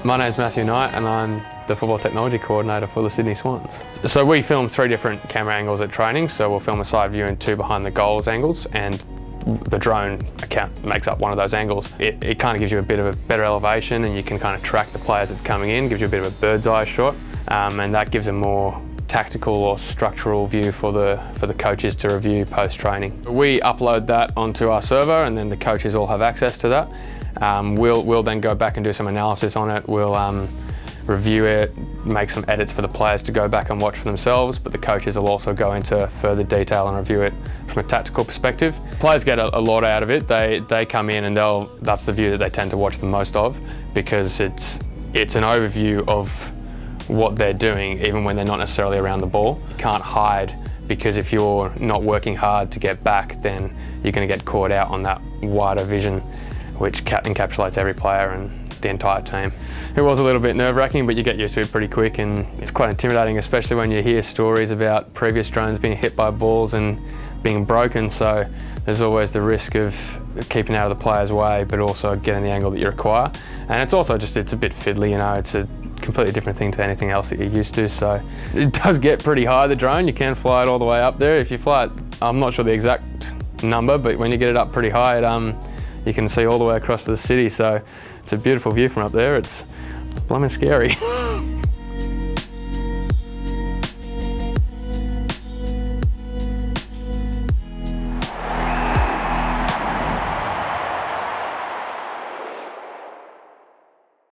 My name's Matthew Knight and I'm the Football Technology Coordinator for the Sydney Swans. So we film 3 different camera angles at training, so we'll film a side view and 2 behind the goals angles, and the drone account makes up one of those angles. It kind of gives you a bit of a better elevation and you can kind of track the players that's coming in, gives you a bit of a bird's eye shot, and that gives a more tactical or structural view for the coaches to review post-training. We upload that onto our server and then the coaches all have access to that. We'll then go back and do some analysis on it. We'll review it, make some edits for the players to go back and watch for themselves, but the coaches will also go into further detail and review it from a tactical perspective. Players get a lot out of it. They come in and that's the view that they tend to watch the most of, because it's an overview of what they're doing even when they're not necessarily around the ball. You can't hide, because if you're not working hard to get back, then you're going to get caught out on that wider vision, which encapsulates every player and the entire team. It was a little bit nerve-wracking, but you get used to it pretty quick, and it's quite intimidating, especially when you hear stories about previous drones being hit by balls and being broken. So there's always the risk of keeping out of the player's way, but also getting the angle that you require. And it's also just, it's a bit fiddly, you know, it's a completely different thing to anything else that you're used to. So it does get pretty high, the drone. You can fly it all the way up there. If you fly it, I'm not sure the exact number, but when you get it up pretty high, you can see all the way across to the city. So it's a beautiful view from up there. It's blooming scary.